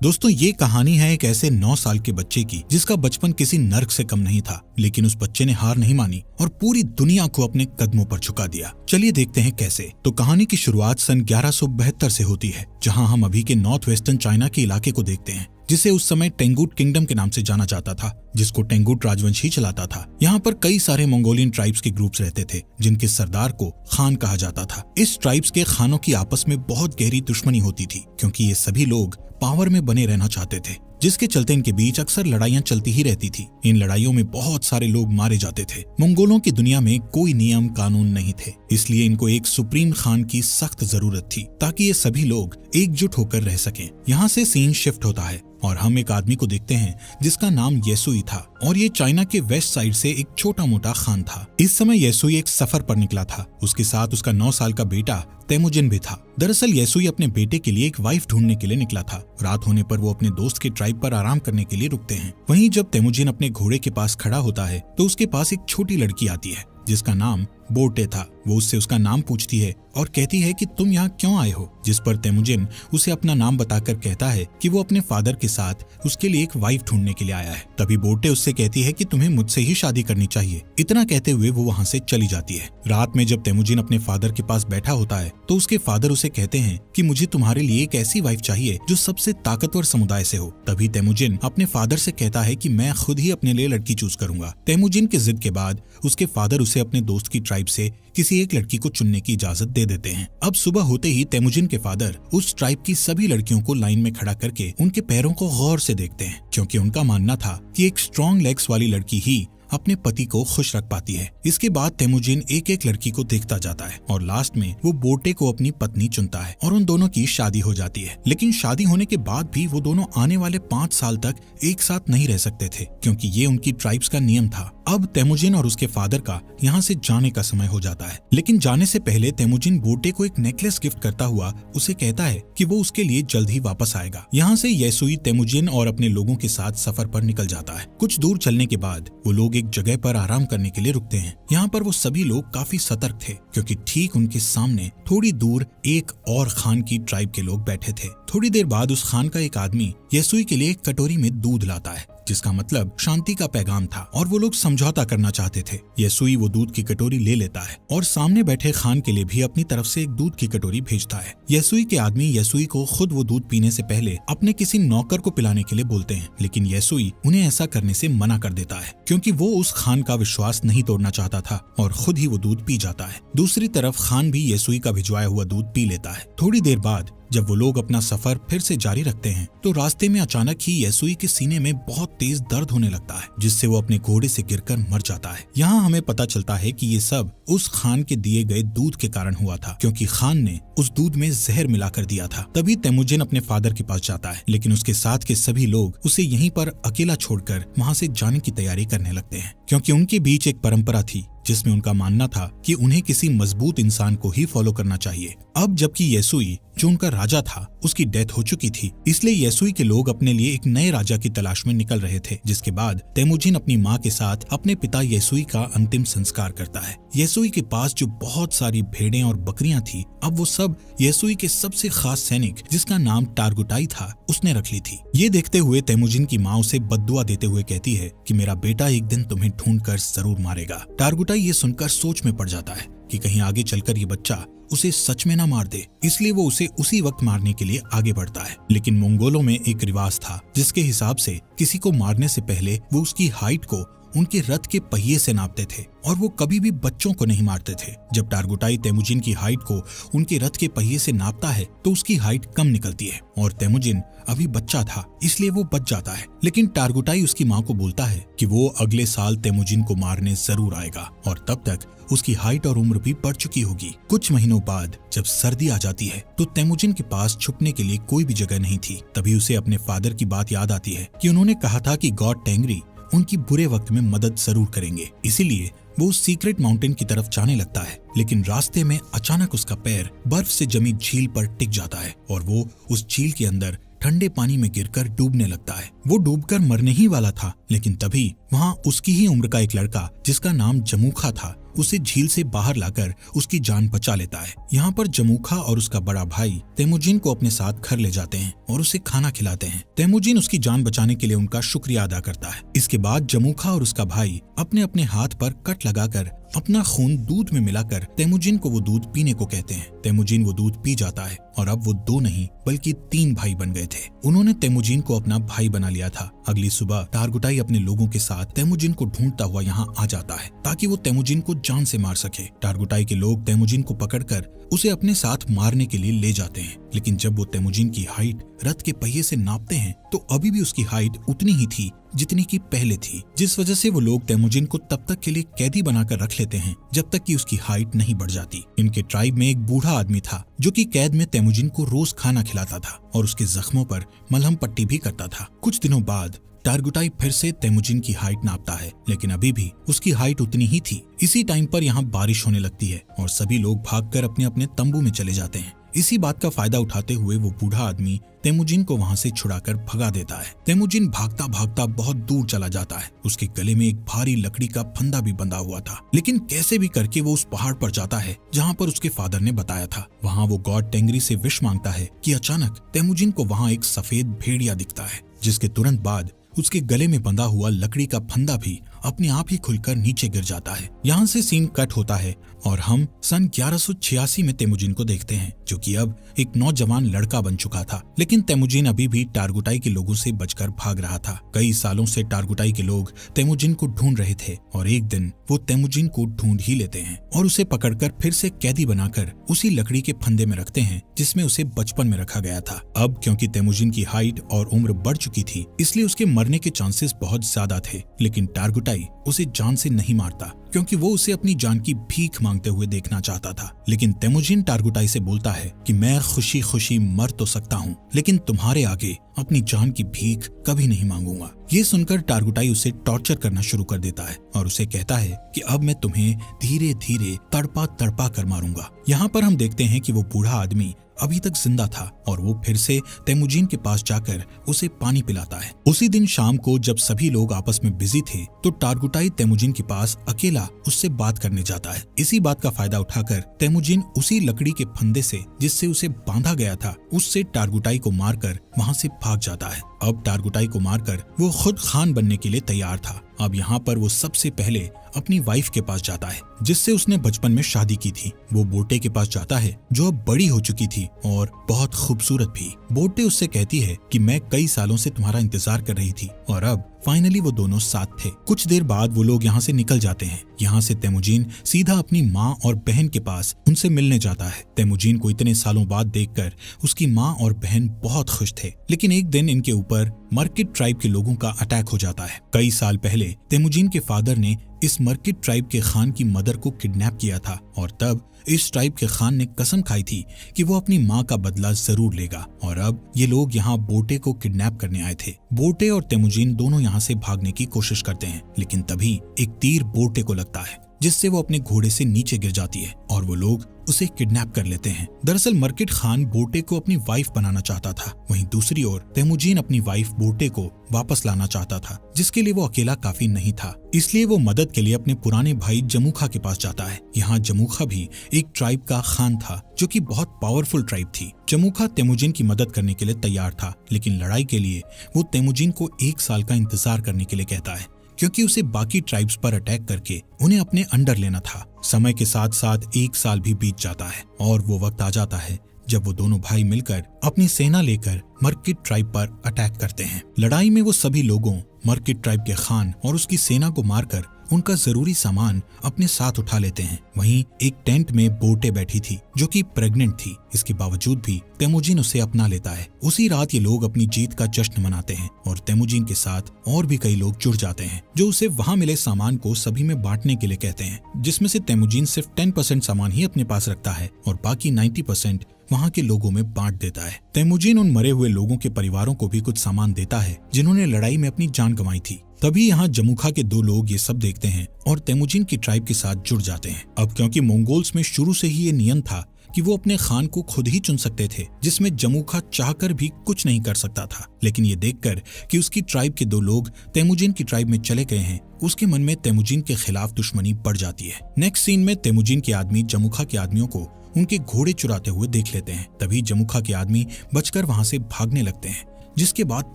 दोस्तों, ये कहानी है एक ऐसे 9 साल के बच्चे की जिसका बचपन किसी नर्क से कम नहीं था, लेकिन उस बच्चे ने हार नहीं मानी और पूरी दुनिया को अपने कदमों पर झुका दिया। चलिए देखते हैं कैसे। तो कहानी की शुरुआत सन 1172 से होती है, जहां हम अभी के नॉर्थ वेस्टर्न चाइना के इलाके को देखते हैं, जिसे उस समय टेंगुट किंगडम के नाम से जाना जाता था, जिसको टेंगुट राजवंश ही चलाता था। यहाँ पर कई सारे मंगोलियन ट्राइब्स के ग्रुप्स रहते थे, जिनके सरदार को खान कहा जाता था। इस ट्राइब्स के खानों की आपस में बहुत गहरी दुश्मनी होती थी, क्योंकि ये सभी लोग पावर में बने रहना चाहते थे, जिसके चलते इनके बीच अक्सर लड़ाइयां चलती ही रहती थी। इन लड़ाइयों में बहुत सारे लोग मारे जाते थे। मंगोलों की दुनिया में कोई नियम कानून नहीं थे, इसलिए इनको एक सुप्रीम खान की सख्त जरूरत थी, ताकि ये सभी लोग एकजुट होकर रह सकें। यहाँ से सीन शिफ्ट होता है और हम एक आदमी को देखते हैं जिसका नाम येसुई था, और ये चाइना के वेस्ट साइड से एक छोटा मोटा खान था। इस समय येसुई एक सफर पर निकला था। उसके साथ उसका 9 साल का बेटा तेमुजिन भी था। दरअसल येसुई अपने बेटे के लिए एक वाइफ ढूंढने के लिए निकला था। रात होने पर वो अपने दोस्त के ट्राइब पर आराम करने के लिए रुकते हैं। वहीं जब तेमुजिन अपने घोड़े के पास खड़ा होता है तो उसके पास एक छोटी लड़की आती है जिसका नाम बोटे था। वो उससे उसका नाम पूछती है और कहती है कि तुम यहाँ क्यों आए हो, जिस पर तेमुजिन उसे अपना नाम बताकर कहता है कि वो अपने फादर के साथ उसके लिए एक वाइफ ढूंढने के लिए आया है। तभी बोटे उससे कहती है कि तुम्हें मुझसे ही शादी करनी चाहिए। इतना कहते हुए वो वहाँ से चली जाती है। रात में जब तेमुजिन अपने फादर के पास बैठा होता है तो उसके फादर उसे कहते हैं कि मुझे तुम्हारे लिए एक ऐसी वाइफ चाहिए जो सबसे ताकतवर समुदाय से हो। तभी तेमुजिन अपने फादर से कहता है कि मैं खुद ही अपने लिए लड़की चूज करूंगा। तेमुजिन की जिद के बाद उसके फादर उसे अपने दोस्त की ट्राइब से किसी एक लड़की को चुनने की इजाजत दे देते हैं। अब सुबह होते ही तेमुजिन के फादर उस ट्राइब की सभी लड़कियों को लाइन में खड़ा करके उनके पैरों को गौर से देखते हैं, क्योंकि उनका मानना था कि एक स्ट्रॉन्ग लेग्स वाली लड़की ही अपने पति को खुश रख पाती है। इसके बाद तेमुजिन एक एक लड़की को देखता जाता है और लास्ट में वो बोटे को अपनी पत्नी चुनता है और उन दोनों की शादी हो जाती है। लेकिन शादी होने के बाद भी वो दोनों आने वाले 5 साल तक एक साथ नहीं रह सकते थे, क्योंकि ये उनकी ट्राइब्स का नियम था। अब तेमुजिन और उसके फादर का यहाँ से जाने का समय हो जाता है, लेकिन जाने से पहले तेमुजिन बोटे को एक नेकलेस गिफ्ट करता हुआ उसे कहता है कि वो उसके लिए जल्द ही वापस आएगा। यहाँ से येसुई तेमुजिन और अपने लोगों के साथ सफर पर निकल जाता है। कुछ दूर चलने के बाद वो लोग एक जगह पर आराम करने के लिए रुकते हैं। यहाँ पर वो सभी लोग काफी सतर्क थे, क्योंकि ठीक उनके सामने थोड़ी दूर एक और खान की ट्राइब के लोग बैठे थे। थोड़ी देर बाद उस खान का एक आदमी येसुई के लिए एक कटोरी में दूध लाता है, जिसका मतलब शांति का पैगाम था, और वो लोग समझौता करना चाहते थे। येसुई वो दूध की कटोरी ले लेता है और सामने बैठे खान के लिए भी अपनी तरफ से एक दूध की कटोरी भेजता है। येसुई के आदमी येसुई को खुद वो दूध पीने से पहले अपने किसी नौकर को पिलाने के लिए बोलते हैं, लेकिन येसुई उन्हें ऐसा करने से मना कर देता है, क्योंकि वो उस खान का विश्वास नहीं तोड़ना चाहता था और खुद ही वो दूध पी जाता है। दूसरी तरफ खान भी येसुई का भिजवाया हुआ दूध पी लेता है। थोड़ी देर बाद जब वो लोग अपना सफर फिर से जारी रखते हैं तो रास्ते में अचानक ही येसुई के सीने में बहुत तेज दर्द होने लगता है, जिससे वो अपने घोड़े से गिरकर मर जाता है। यहाँ हमें पता चलता है कि ये सब उस खान के दिए गए दूध के कारण हुआ था, क्योंकि खान ने उस दूध में जहर मिलाकर दिया था। तभी तेमुजिन अपने फादर के पास जाता है, लेकिन उसके साथ के सभी लोग उसे यहीं पर अकेला छोड़कर वहाँ से जाने की तैयारी करने लगते हैं, क्योंकि उनके बीच एक परंपरा थी जिसमें उनका मानना था कि उन्हें किसी मजबूत इंसान को ही फॉलो करना चाहिए। अब जबकि येसुई जो उनका राजा था उसकी डेथ हो चुकी थी, इसलिए येसुई के लोग अपने लिए एक नए राजा की तलाश में निकल रहे थे। जिसके बाद तेमुजिन अपनी माँ के साथ अपने पिता येसुई का अंतिम संस्कार करता है। येसुई के पास जो बहुत सारी भेड़ें और बकरियां थी, अब वो सब येसुई के सबसे खास सैनिक जिसका नाम टारगुटाई था उसने रख ली थी। ये देखते हुए तेमुजिन की माँ उसे बद्दुआ देते हुए कहती है कि मेरा बेटा एक दिन तुम्हें ढूंढ कर जरूर मारेगा। टारगुटाई ये सुनकर सोच में पड़ जाता है कि कहीं आगे चलकर ये बच्चा उसे सच में ना मार दे, इसलिए वो उसे उसी वक्त मारने के लिए आगे बढ़ता है। लेकिन मंगोलों में एक रिवाज था जिसके हिसाब से किसी को मारने से पहले वो उसकी हाइट को उनके रथ के पहिए से नापते थे, और वो कभी भी बच्चों को नहीं मारते थे। जब टारगुटाई तेमुजिन की हाइट को उनके रथ के पहिए से नापता है तो उसकी हाइट कम निकलती है, और तेमुजिन अभी बच्चा था इसलिए वो बच जाता है। लेकिन टारगुटाई उसकी माँ को बोलता है कि वो अगले साल तेमुजिन को मारने जरूर आएगा, और तब तक उसकी हाइट और उम्र भी बढ़ चुकी होगी। कुछ महीनों बाद जब सर्दी आ जाती है तो तेमुजिन के पास छुपने के लिए कोई भी जगह नहीं थी। तभी उसे अपने फादर की बात याद आती है कि उन्होंने कहा था कि गॉड टेंगरी उनकी बुरे वक्त में मदद जरूर करेंगे। इसीलिए वो उस सीक्रेट माउंटेन की तरफ जाने लगता है, लेकिन रास्ते में अचानक उसका पैर बर्फ से जमी झील पर टिक जाता है और वो उस झील के अंदर ठंडे पानी में गिरकर डूबने लगता है। वो डूबकर मरने ही वाला था, लेकिन तभी वहाँ उसकी ही उम्र का एक लड़का जिसका नाम जमूखा था उसे झील से बाहर लाकर उसकी जान बचा लेता है। यहाँ पर जमूखा और उसका बड़ा भाई तेमुजिन को अपने साथ घर ले जाते हैं और उसे खाना खिलाते हैं। तेमुजिन उसकी जान बचाने के लिए उनका शुक्रिया अदा करता है। इसके बाद जमूखा और उसका भाई अपने अपने हाथ पर कट लगाकर अपना खून दूध में मिलाकर तेमुजिन को वो दूध पीने को कहते हैं। तेमुजिन वो दूध पी जाता है और अब वो 2 नहीं बल्कि 3 भाई बन गए थे। उन्होंने तेमुजिन को अपना भाई बना लिया था। अगली सुबह टारगुटाई अपने लोगों के साथ तेमुजिन को ढूंढता हुआ यहाँ आ जाता है ताकि वो तेमुजिन को जान से मार सके। टारगुटाई के लोग तेमुजिन को पकड़कर उसे अपने साथ मारने के लिए ले जाते हैं, लेकिन जब वो तेमुजिन की हाइट रथ के पहिए से नापते हैं तो अभी भी उसकी हाइट उतनी ही थी जितनी की पहले थी, जिस वजह से वो लोग तेमुजिन को तब तक के लिए कैदी बनाकर रख लेते हैं जब तक कि उसकी हाइट नहीं बढ़ जाती। इनके ट्राइब में एक बूढ़ा आदमी था जो कि कैद में तेमुजिन को रोज खाना खिलाता था और उसके जख्मों पर मलहम पट्टी भी करता था। कुछ दिनों बाद टारगुटाई फिर से तेमुजिन की हाइट नापता है, लेकिन अभी भी उसकी हाइट उतनी ही थी। इसी टाइम पर यहाँ बारिश होने लगती है और सभी लोग भागकर अपने अपने तंबू में चले जाते हैं। इसी बात का फायदा उठाते हुए वो बूढ़ा आदमी तेमुजिन को वहाँ से छुड़ाकर भगा देता है। तेमुजिन भागता भागता बहुत दूर चला जाता है। उसके गले में एक भारी लकड़ी का फंदा भी बंधा हुआ था, लेकिन कैसे भी करके वो उस पहाड़ पर जाता है जहाँ पर उसके फादर ने बताया था। वहाँ वो गॉड टेंगरी से विश मांगता है कि अचानक तेमुजिन को वहाँ एक सफेद भेड़िया दिखता है, जिसके तुरंत बाद उसके गले में बंधा हुआ लकड़ी का फंदा भी अपने आप ही खुलकर नीचे गिर जाता है। यहाँ से सीन कट होता है और हम सन 1186 में तेमुजिन को देखते हैं, जो कि अब एक नौजवान लड़का बन चुका था। लेकिन तेमुजिन अभी भी टारगुटाई के लोगों से बचकर भाग रहा था। कई सालों से टारगुटाई के लोग तेमुजिन को ढूंढ रहे थे और एक दिन वो तेमुजिन को ढूंढ ही लेते हैं और उसे पकड़कर फिर से कैदी बनाकर उसी लकड़ी के फंदे में रखते हैं जिसमें उसे बचपन में रखा गया था। अब क्योंकि तेमुजिन की हाइट और उम्र बढ़ चुकी थी, इसलिए उसके मरने के चांसेस बहुत ज्यादा थे। लेकिन टारगुटाई उसे जान से नहीं मारता क्योंकि वो उसे अपनी जान की भीख मांगते हुए देखना चाहता था। लेकिन तेमुजिन टारगुटाई से बोलता है कि मैं खुशी खुशी मर तो सकता हूँ, लेकिन तुम्हारे आगे अपनी जान की भीख कभी नहीं मांगूंगा। ये सुनकर टारगुटाई उसे टॉर्चर करना शुरू कर देता है और उसे कहता है कि अब मैं तुम्हें धीरे धीरे तड़पा तड़पा कर मारूंगा। यहाँ पर हम देखते हैं कि वो बूढ़ा आदमी अभी तक जिंदा था और वो फिर से तेमुजिन के पास जाकर उसे पानी पिलाता है। उसी दिन शाम को जब सभी लोग आपस में बिजी थे तो टारगुटाई तेमुजिन के पास अकेला उससे बात करने जाता है। इसी बात का फायदा उठाकर तेमुजिन उसी लकड़ी के फंदे से जिससे उसे बांधा गया था उससे टारगुटाई को मारकर वहाँ से भाग जाता है। अब टारगुटाई को मारकर वो खुद खान बनने के लिए तैयार था। अब यहाँ पर वो सबसे पहले अपनी वाइफ के पास जाता है जिससे उसने बचपन में शादी की थी। वो बोटे के पास जाता है जो अब बड़ी हो चुकी थी और बहुत खूबसूरत भी। बोटे उससे कहती है कि मैं कई सालों से तुम्हारा इंतजार कर रही थी और अब फाइनली वो दोनों साथ थे। कुछ देर बाद वो लोग यहाँ से निकल जाते हैं। यहाँ से तेमुजिन सीधा अपनी माँ और बहन के पास उनसे मिलने जाता है। तेमुजिन को इतने सालों बाद देखकर उसकी माँ और बहन बहुत खुश थे, लेकिन एक दिन इनके ऊपर मर्किट ट्राइब के लोगों का अटैक हो जाता है। कई साल पहले तेमुजिन के फादर ने इस मर्किट ट्राइब के खान की मदर को किडनैप किया था और तब इस ट्राइब के खान ने कसम खाई थी कि वो अपनी माँ का बदला जरूर लेगा। और अब ये लोग यहाँ बोटे को किडनैप करने आए थे। बोटे और तेमुजिन दोनों यहाँ से भागने की कोशिश करते हैं, लेकिन तभी एक तीर बोटे को लगता है जिससे वो अपने घोड़े से नीचे गिर जाती है और वो लोग उसे किडनैप कर लेते हैं। दरअसल मर्किट खान बोटे को अपनी वाइफ बनाना चाहता था, वहीं दूसरी ओर तेमुजिन अपनी वाइफ बोटे को वापस लाना चाहता था, जिसके लिए वो अकेला काफी नहीं था। इसलिए वो मदद के लिए अपने पुराने भाई जमूखा के पास जाता है। यहाँ जमूखा भी एक ट्राइब का खान था जो कि बहुत पावरफुल ट्राइब थी। जमूखा तेमुजिन की मदद करने के लिए तैयार था, लेकिन लड़ाई के लिए वो तेमुजिन को 1 साल का इंतजार करने के लिए कहता है क्योंकि उसे बाकी ट्राइब्स पर अटैक करके उन्हें अपने अंडर लेना था। समय के साथ साथ 1 साल भी बीत जाता है और वो वक्त आ जाता है जब वो दोनों भाई मिलकर अपनी सेना लेकर मर्किट ट्राइब पर अटैक करते हैं। लड़ाई में वो सभी लोगों मर्किट ट्राइब के खान और उसकी सेना को मारकर उनका जरूरी सामान अपने साथ उठा लेते हैं। वहीं एक टेंट में बोटे बैठी थी जो कि प्रेग्नेंट थी। इसके बावजूद भी तेमुजिन उसे अपना लेता है। उसी रात ये लोग अपनी जीत का जश्न मनाते हैं और तेमुजिन के साथ और भी कई लोग जुड़ जाते हैं जो उसे वहां मिले सामान को सभी में बांटने के लिए कहते हैं, जिसमें से तेमुजिन सिर्फ 10% सामान ही अपने पास रखता है और बाकी 90% वहाँ के लोगों में बांट देता है। तेमुजिन उन मरे हुए लोगों के परिवारों को भी कुछ सामान देता है जिन्होंने लड़ाई में अपनी जान गंवाई थी। तभी यहाँ जमूखा के 2 लोग ये सब देखते हैं और तेमुजिन की ट्राइब के साथ जुड़ जाते हैं। अब क्योंकि मंगोल्स में शुरू से ही ये नियम था कि वो अपने खान को खुद ही चुन सकते थे, जिसमें जमूखा चाहकर भी कुछ नहीं कर सकता था। लेकिन ये देखकर कि उसकी ट्राइब के 2 लोग तेमुजिन की ट्राइब में चले गए हैं, उसके मन में तेमुजिन के खिलाफ दुश्मनी बढ़ जाती है। नेक्स्ट सीन में तेमुजिन के आदमी जमूखा के आदमियों को उनके घोड़े चुराते हुए देख लेते हैं। तभी जमूखा के आदमी बचकर वहां से भागने लगते हैं, जिसके बाद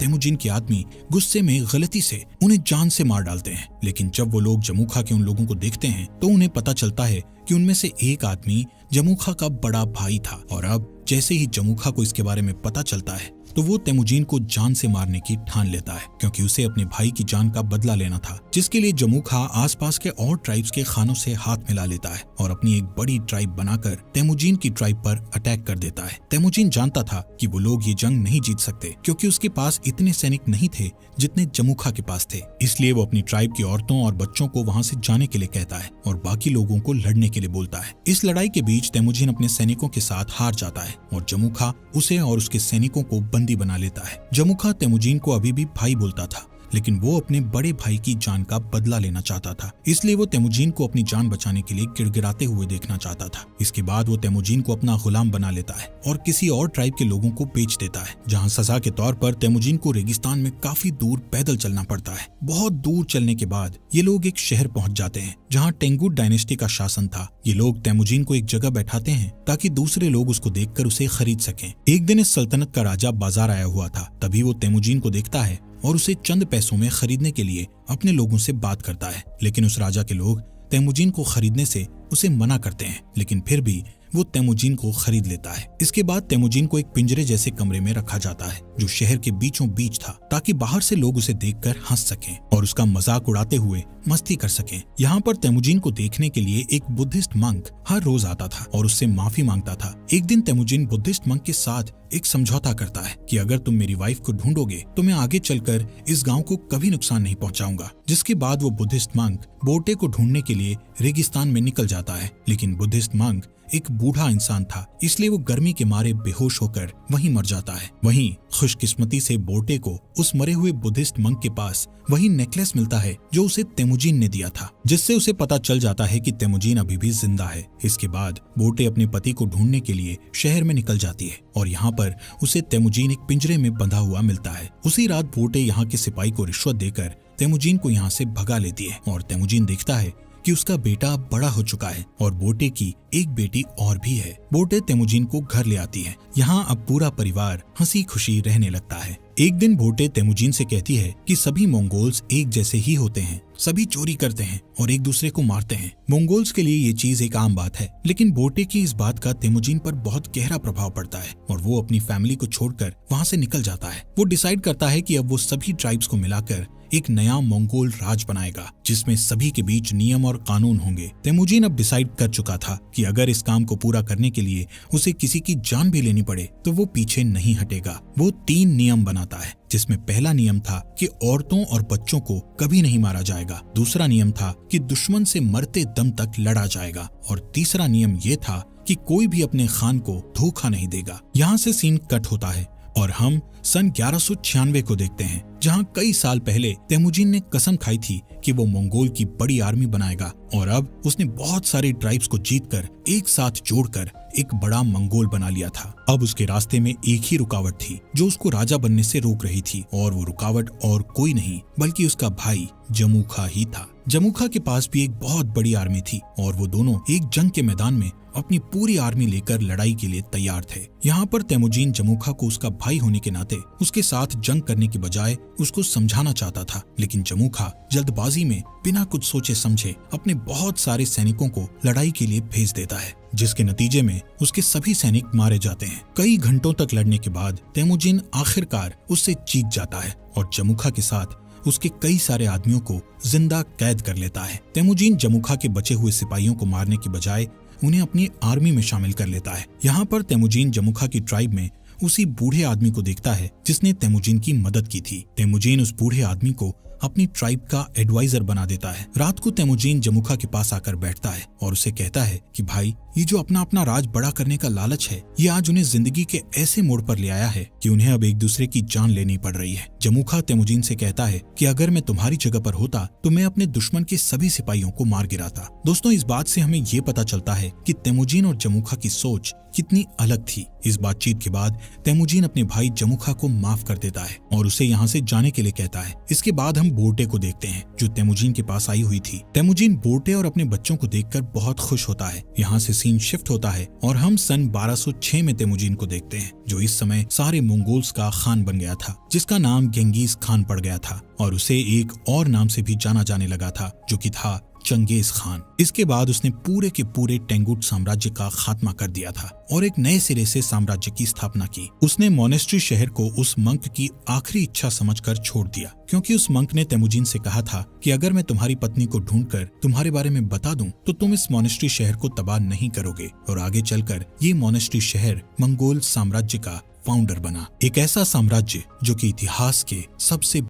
तेमुजिन के आदमी गुस्से में गलती से उन्हें जान से मार डालते हैं। लेकिन जब वो लोग जमूखा के उन लोगों को देखते हैं तो उन्हें पता चलता है कि उनमें से एक आदमी जमूखा का बड़ा भाई था। और अब जैसे ही जमूखा को इसके बारे में पता चलता है तो वो तेमुजिन को जान से मारने की ठान लेता है, क्योंकि उसे अपने भाई की जान का बदला लेना था, जिसके लिए जमूखा आसपास के और ट्राइब्स के खानों से हाथ मिला लेता है और अपनी एक बड़ी ट्राइब बनाकर तेमुजिन की ट्राइब पर अटैक कर देता है। तेमुजिन जानता था कि वो लोग ये जंग नहीं जीत सकते, क्योंकि उसके पास इतने सैनिक नहीं थे जितने जमूखा के पास थे। इसलिए वो अपनी ट्राइब की औरतों और बच्चों को वहां से जाने के लिए कहता है और बाकी लोगों को लड़ने के लिए बोलता है। इस लड़ाई के बीच तेमुजिन अपने सैनिकों के साथ हार जाता है और जमूखा उसे और उसके सैनिकों को बंदी बना लेता है। जमूखा तेमुजिन को अभी भी भाई बोलता था, लेकिन वो अपने बड़े भाई की जान का बदला लेना चाहता था, इसलिए वो तेमुजिन को अपनी जान बचाने के लिए गिड़गिड़ाते हुए देखना चाहता था। इसके बाद वो तेमुजिन को अपना गुलाम बना लेता है और किसी और ट्राइब के लोगों को बेच देता है, जहां सजा के तौर पर तेमुजिन को रेगिस्तान में काफी दूर पैदल चलना पड़ता है। बहुत दूर चलने के बाद ये लोग एक शहर पहुंच जाते हैं जहां टेंगुट डायनेस्टी का शासन था। ये लोग तेमुजिन को एक जगह बैठाते हैं ताकि दूसरे लोग उसको देखकर उसे खरीद सकें। एक दिन इस सल्तनत का राजा बाजार आया हुआ था, तभी वो तेमुजिन को देखता है और उसे चंद पैसों में खरीदने के लिए अपने लोगों से बात करता है। लेकिन उस राजा के लोग तेमुजिन को खरीदने से उसे मना करते हैं, लेकिन फिर भी वो तेमुजिन को खरीद लेता है। इसके बाद तेमुजिन को एक पिंजरे जैसे कमरे में रखा जाता है जो शहर के बीचों बीच था, ताकि बाहर से लोग उसे देखकर हंस सकें और उसका मजाक उड़ाते हुए मस्ती कर सकें। यहाँ पर तेमुजिन को देखने के लिए एक बुद्धिस्ट मंक हर रोज आता था और उससे माफी मांगता था। एक दिन तेमुजिन बुद्धिस्ट मंक के साथ एक समझौता करता है कि अगर तुम मेरी वाइफ को ढूंढोगे तो मैं आगे चलकर इस गांव को कभी नुकसान नहीं पहुंचाऊंगा। जिसके बाद वो बुद्धिस्ट मंक बोटे को ढूंढने के लिए रेगिस्तान में निकल जाता है, लेकिन बुद्धिस्ट मंक एक बूढ़ा इंसान था, इसलिए वो गर्मी के मारे बेहोश होकर वहीं मर जाता है। वहीं खुशकिस्मती से बोटे को उस मरे हुए बुद्धिस्ट मंक के पास वही नेकलेस मिलता है जो उसे तेमुजिन ने दिया था, जिससे उसे पता चल जाता है कि तेमुजिन अभी भी जिंदा है। इसके बाद बोटे अपने पति को ढूंढने के लिए शहर में निकल जाती है और यहाँ पर उसे तेमुजिन एक पिंजरे में बंधा हुआ मिलता है। उसी रात बोटे यहाँ के सिपाही को रिश्वत देकर तेमुजिन को यहाँ से भगा लेती है और तेमुजिन देखता है कि उसका बेटा बड़ा हो चुका है और बोटे की एक बेटी और भी है। बोटे तेमुजिन को घर ले आती है। यहाँ अब पूरा परिवार हंसी खुशी रहने लगता है। एक दिन बोटे तेमुजिन से कहती है कि सभी मंगोल्स एक जैसे ही होते हैं, सभी चोरी करते हैं और एक दूसरे को मारते हैं। मंगोल्स के लिए ये चीज एक आम बात है, लेकिन बोटे की इस बात का तेमुजिन पर बहुत गहरा प्रभाव पड़ता है और वो अपनी फैमिली को छोड़कर वहाँ से निकल जाता है। वो डिसाइड करता है कि अब वो सभी ट्राइब्स को मिलाकर एक नया मंगोल राज बनाएगा, जिसमें सभी के बीच नियम और कानून होंगे। तेमुजिन अब डिसाइड कर चुका था कि अगर इस काम को पूरा करने के लिए उसे किसी की जान भी लेनी पड़े तो वो पीछे नहीं हटेगा। वो 3 नियम बनाता है, जिसमें पहला नियम था कि औरतों और बच्चों को कभी नहीं मारा जाएगा। दूसरा नियम था कि दुश्मन से मरते दम तक लड़ा जाएगा और तीसरा नियम ये था कि कोई भी अपने खान को धोखा नहीं देगा। यहाँ से सीन कट होता है और हम सन 1196 को देखते हैं, जहां कई साल पहले तेमुजिन ने कसम खाई थी कि वो मंगोल की बड़ी आर्मी बनाएगा और अब उसने बहुत सारे ट्राइब्स को जीतकर एक साथ जोड़कर एक बड़ा मंगोल बना लिया था। अब उसके रास्ते में एक ही रुकावट थी जो उसको राजा बनने से रोक रही थी, और वो रुकावट और कोई नहीं बल्कि उसका भाई जमूखा ही था। जमूखा के पास भी एक बहुत बड़ी आर्मी थी और वो दोनों एक जंग के मैदान में अपनी पूरी आर्मी लेकर लड़ाई के लिए तैयार थे। यहाँ पर तेमुजिन जमूखा को उसका भाई होने के नाते उसके साथ जंग करने की बजाय उसको समझाना चाहता था, लेकिन जमूखा जल्दबाजी में बिना कुछ सोचे समझे अपने बहुत सारे सैनिकों को लड़ाई के लिए भेज देता है, जिसके नतीजे में उसके सभी सैनिक मारे जाते हैं। कई घंटों तक लड़ने के बाद तेमुजिन आखिरकार उससे जीत जाता है और जमूखा के साथ उसके कई सारे आदमियों को जिंदा कैद कर लेता है। तेमुजिन जमूखा के बचे हुए सिपाहियों को मारने की बजाय उन्हें अपनी आर्मी में शामिल कर लेता है। यहाँ पर तेमुजिन जमूखा की ट्राइब में उसी बूढ़े आदमी को देखता है जिसने तेमुजिन की मदद की थी। तेमुजिन उस बूढ़े आदमी को अपनी ट्राइब का एडवाइजर बना देता है। रात को तेमुजीन जमुखा के पास आकर बैठता है और उसे कहता है कि भाई, ये जो अपना अपना राज बड़ा करने का लालच है, ये आज उन्हें जिंदगी के ऐसे मोड़ पर ले आया है कि उन्हें अब एक दूसरे की जान लेनी पड़ रही है। जमुखा तेमुजीन से कहता है कि अगर मैं तुम्हारी जगह पर होता तो मैं अपने दुश्मन के सभी सिपाहियों को मार गिराता। दोस्तों, इस बात से हमें ये पता चलता है कि तेमुजीन और जमुखा की सोच कितनी अलग थी। इस बातचीत के बाद तेमुजीन अपने भाई जमुखा को माफ कर देता है और उसे यहाँ से जाने के लिए कहता है। इसके बाद हम बोर्टे को देखते हैं जो तेमुजीन के पास आई हुई थी। तेमुजीन बोर्टे और अपने बच्चों को देखकर बहुत खुश होता है। यहाँ से सीन शिफ्ट होता है और हम सन 1206 में तेमुजीन को देखते हैं, जो इस समय सारे मंगोल्स का खान बन गया था, जिसका नाम गेंगीज खान पड़ गया था और उसे एक और नाम से भी जाना जाने लगा था, जो कि था चंगेज खान। इसके बाद उसने पूरे के पूरे टेंगुट साम्राज्य का खात्मा कर दिया था और एक नए सिरे से साम्राज्य की स्थापना की। उसने मोनेस्ट्री शहर को उस मंक की आखिरी इच्छा समझकर छोड़ दिया, क्योंकि उस मंक ने तेमुजीन से कहा था कि अगर मैं तुम्हारी पत्नी को ढूंढकर तुम्हारे बारे में बता दूं तो तुम इस मोनेस्ट्री शहर को तबाह नहीं करोगे। और आगे चलकर ये मोनेस्ट्री शहर मंगोल साम्राज्य का फाउंडर बना, एक ऐसा साम्राज्य जो कि इतिहास के सबसे